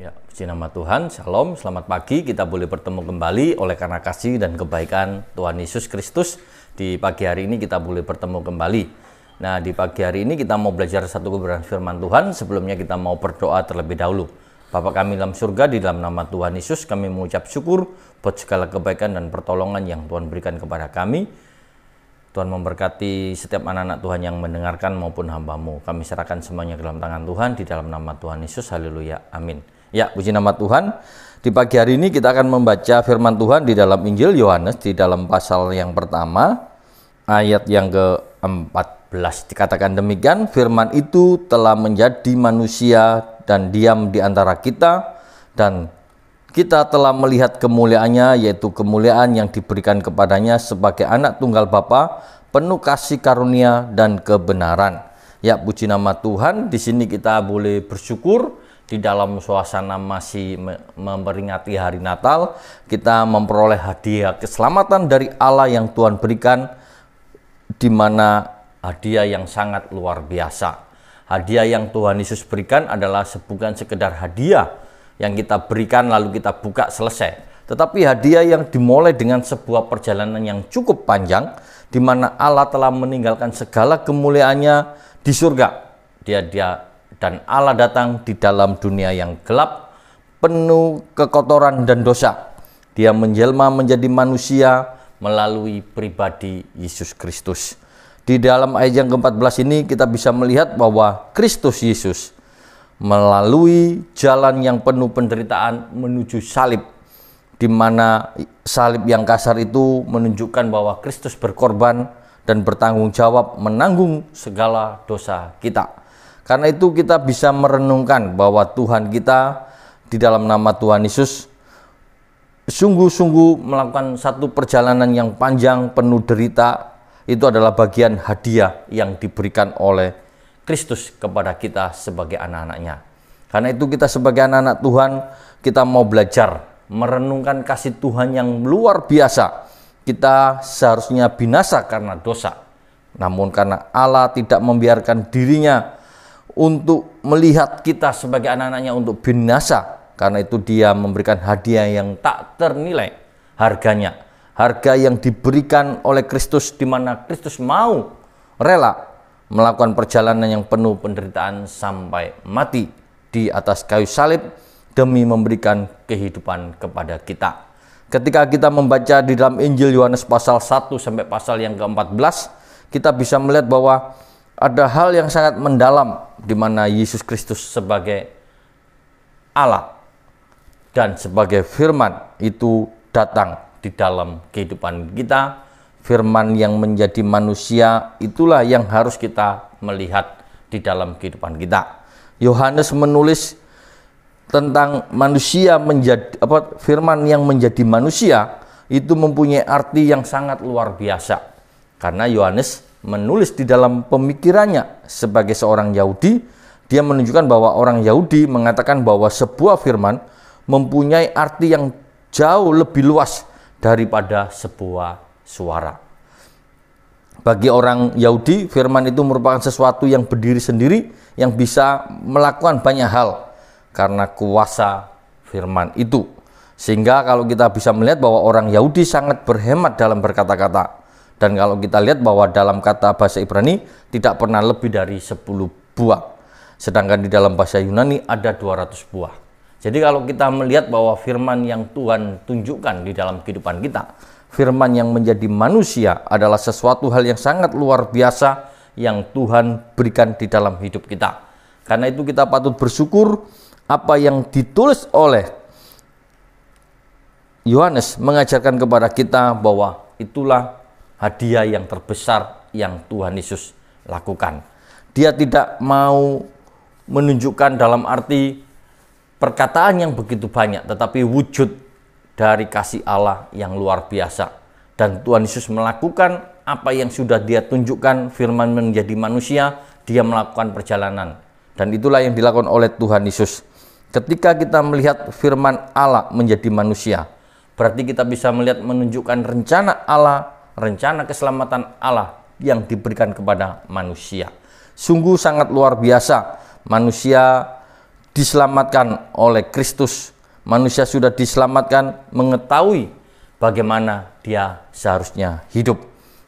Ya, puji nama Tuhan, Shalom, selamat pagi. Kita boleh bertemu kembali oleh karena kasih dan kebaikan Tuhan Yesus Kristus. Di pagi hari ini kita boleh bertemu kembali. Nah, di pagi hari ini kita mau belajar satu kebenaran firman Tuhan. Sebelumnya kita mau berdoa terlebih dahulu. Bapa kami dalam surga, di dalam nama Tuhan Yesus, kami mengucap syukur buat segala kebaikan dan pertolongan yang Tuhan berikan kepada kami. Tuhan memberkati setiap anak-anak Tuhan yang mendengarkan maupun hamba-Mu. Kami serahkan semuanya ke dalam tangan Tuhan, di dalam nama Tuhan Yesus. Haleluya, amin. Ya, puji nama Tuhan. Di pagi hari ini kita akan membaca firman Tuhan di dalam Injil Yohanes, di dalam pasal yang pertama, ayat yang ke-14. Dikatakan demikian, firman itu telah menjadi manusia dan diam di antara kita, dan kita telah melihat kemuliaannya, yaitu kemuliaan yang diberikan kepadanya sebagai anak tunggal Bapa, penuh kasih karunia dan kebenaran. Ya, puji nama Tuhan. Di sini kita boleh bersyukur. Di dalam suasana masih memperingati hari Natal, kita memperoleh hadiah keselamatan dari Allah yang Tuhan berikan, di mana hadiah yang sangat luar biasa. Hadiah yang Tuhan Yesus berikan adalah bukan sekedar hadiah yang kita berikan lalu kita buka selesai, tetapi hadiah yang dimulai dengan sebuah perjalanan yang cukup panjang, di mana Allah telah meninggalkan segala kemuliaannya di surga. Dan Allah datang di dalam dunia yang gelap, penuh kekotoran dan dosa. Dia menjelma menjadi manusia melalui pribadi Yesus Kristus. Di dalam ayat yang ke-14 ini kita bisa melihat bahwa Kristus Yesus melalui jalan yang penuh penderitaan menuju salib, di mana salib yang kasar itu menunjukkan bahwa Kristus berkorban dan bertanggung jawab menanggung segala dosa kita. Karena itu kita bisa merenungkan bahwa Tuhan kita di dalam nama Tuhan Yesus sungguh-sungguh melakukan satu perjalanan yang panjang penuh derita. Itu adalah bagian hadiah yang diberikan oleh Kristus kepada kita sebagai anak-anaknya. Karena itu kita sebagai anak-anak Tuhan, kita mau belajar merenungkan kasih Tuhan yang luar biasa. Kita seharusnya binasa karena dosa, namun karena Allah tidak membiarkan dirinya untuk melihat kita sebagai anak-anaknya untuk binasa. Karena itu dia memberikan hadiah yang tak ternilai harganya. Harga yang diberikan oleh Kristus, di mana Kristus mau rela melakukan perjalanan yang penuh penderitaan sampai mati di atas kayu salib demi memberikan kehidupan kepada kita. Ketika kita membaca di dalam Injil Yohanes pasal 1 sampai pasal yang ke-14, kita bisa melihat bahwa ada hal yang sangat mendalam, di mana Yesus Kristus sebagai Allah dan sebagai firman itu datang di dalam kehidupan kita. Firman yang menjadi manusia itulah yang harus kita melihat di dalam kehidupan kita. Yohanes menulis tentang manusia menjadi firman yang menjadi manusia itu mempunyai arti yang sangat luar biasa. Karena Yohanes menulis di dalam pemikirannya sebagai seorang Yahudi, dia menunjukkan bahwa orang Yahudi mengatakan bahwa sebuah firman mempunyai arti yang jauh lebih luas daripada sebuah suara. Bagi orang Yahudi, firman itu merupakan sesuatu yang berdiri sendiri, yang bisa melakukan banyak hal karena kuasa firman itu. Sehingga kalau kita bisa melihat bahwa orang Yahudi sangat berhemat dalam berkata-kata. Dan kalau kita lihat bahwa dalam kata bahasa Ibrani tidak pernah lebih dari 10 buah. Sedangkan di dalam bahasa Yunani ada 200 buah. Jadi kalau kita melihat bahwa firman yang Tuhan tunjukkan di dalam kehidupan kita, firman yang menjadi manusia adalah sesuatu hal yang sangat luar biasa yang Tuhan berikan di dalam hidup kita. Karena itu kita patut bersyukur apa yang ditulis oleh Yohanes mengajarkan kepada kita bahwa itulah hadiah yang terbesar yang Tuhan Yesus lakukan. Dia tidak mau menunjukkan dalam arti perkataan yang begitu banyak, tetapi wujud dari kasih Allah yang luar biasa. Dan Tuhan Yesus melakukan apa yang sudah dia tunjukkan, firman menjadi manusia, dia melakukan perjalanan. Dan itulah yang dilakukan oleh Tuhan Yesus. Ketika kita melihat firman Allah menjadi manusia, berarti kita bisa melihat menunjukkan rencana Allah, rencana keselamatan Allah yang diberikan kepada manusia. Sungguh sangat luar biasa. Manusia diselamatkan oleh Kristus. Manusia sudah diselamatkan mengetahui bagaimana dia seharusnya hidup.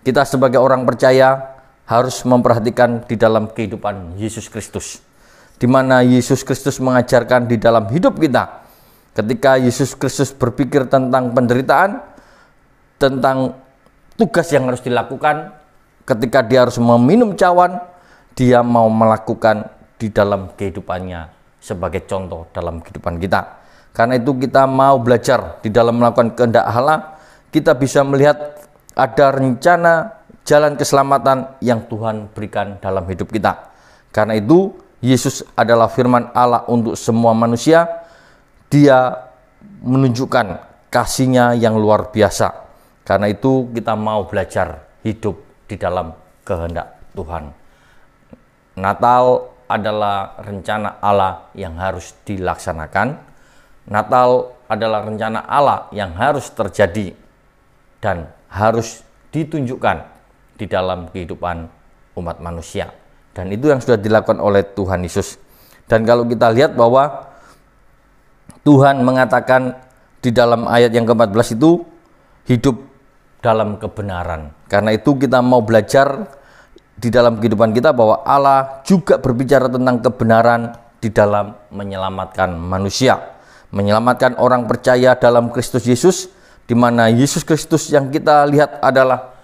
Kita sebagai orang percaya harus memperhatikan di dalam kehidupan Yesus Kristus, di mana Yesus Kristus mengajarkan di dalam hidup kita. Ketika Yesus Kristus berpikir tentang penderitaan, tentang tugas yang harus dilakukan, ketika dia harus meminum cawan, dia mau melakukan di dalam kehidupannya sebagai contoh dalam kehidupan kita. Karena itu kita mau belajar di dalam melakukan kehendak Allah, kita bisa melihat ada rencana jalan keselamatan yang Tuhan berikan dalam hidup kita. Karena itu Yesus adalah firman Allah untuk semua manusia. Dia menunjukkan kasih-Nya yang luar biasa. Karena itu kita mau belajar hidup di dalam kehendak Tuhan. Natal adalah rencana Allah yang harus dilaksanakan. Natal adalah rencana Allah yang harus terjadi dan harus ditunjukkan di dalam kehidupan umat manusia. Dan itu yang sudah dilakukan oleh Tuhan Yesus. Dan kalau kita lihat bahwa Tuhan mengatakan di dalam ayat yang ke-14 itu hidup dalam kebenaran. Karena itu kita mau belajar di dalam kehidupan kita bahwa Allah juga berbicara tentang kebenaran di dalam menyelamatkan manusia, menyelamatkan orang percaya dalam Kristus Yesus, di mana Yesus Kristus yang kita lihat adalah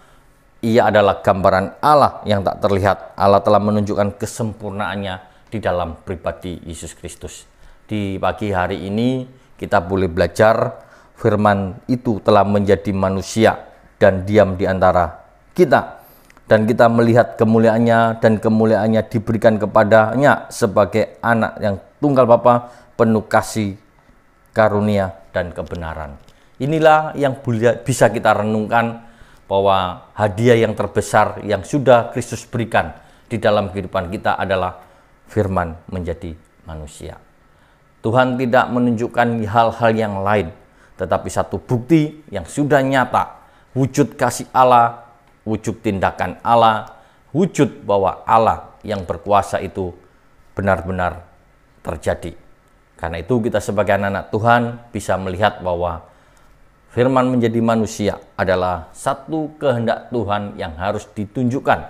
Ia adalah gambaran Allah yang tak terlihat. Allah telah menunjukkan kesempurnaannya di dalam pribadi Yesus Kristus. Di pagi hari ini kita boleh belajar firman itu telah menjadi manusia dan diam di antara kita. Dan kita melihat kemuliaannya, dan kemuliaannya diberikan kepadanya sebagai anak yang tunggal Bapa, penuh kasih, karunia, dan kebenaran. Inilah yang bisa kita renungkan, bahwa hadiah yang terbesar yang sudah Kristus berikan di dalam kehidupan kita adalah firman menjadi manusia. Tuhan tidak menunjukkan hal-hal yang lain, tetapi satu bukti yang sudah nyata, wujud kasih Allah, wujud tindakan Allah, wujud bahwa Allah yang berkuasa itu benar-benar terjadi. Karena itu kita sebagai anak-anak Tuhan bisa melihat bahwa firman menjadi manusia adalah satu kehendak Tuhan yang harus ditunjukkan,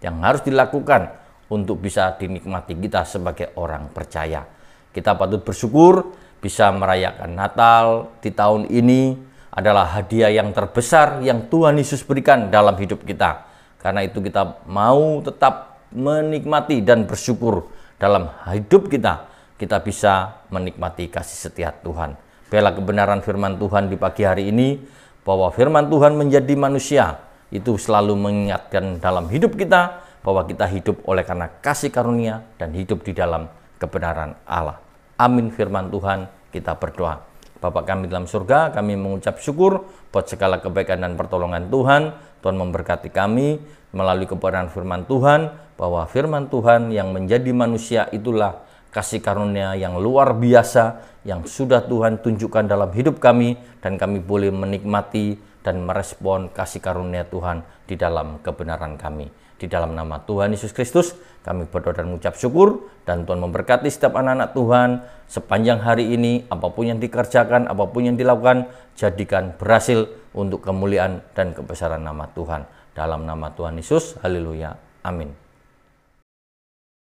yang harus dilakukan untuk bisa dinikmati kita sebagai orang percaya. Kita patut bersyukur bisa merayakan Natal di tahun ini adalah hadiah yang terbesar yang Tuhan Yesus berikan dalam hidup kita. Karena itu kita mau tetap menikmati dan bersyukur dalam hidup kita. Kita bisa menikmati kasih setia Tuhan. Bela kebenaran firman Tuhan di pagi hari ini, bahwa firman Tuhan menjadi manusia, itu selalu mengingatkan dalam hidup kita, bahwa kita hidup oleh karena kasih karunia dan hidup di dalam kebenaran Allah. Amin firman Tuhan, kita berdoa. Bapa kami dalam surga, kami mengucap syukur buat segala kebaikan dan pertolongan Tuhan. Tuhan memberkati kami melalui kebenaran firman Tuhan, bahwa firman Tuhan yang menjadi manusia itulah kasih karunia yang luar biasa yang sudah Tuhan tunjukkan dalam hidup kami, dan kami boleh menikmati dan merespon kasih karunia Tuhan di dalam kebenaran kami. Di dalam nama Tuhan Yesus Kristus kami berdoa dan mengucap syukur, dan Tuhan memberkati setiap anak-anak Tuhan sepanjang hari ini. Apapun yang dikerjakan, apapun yang dilakukan, jadikan berhasil untuk kemuliaan dan kebesaran nama Tuhan. Dalam nama Tuhan Yesus, haleluya, amin.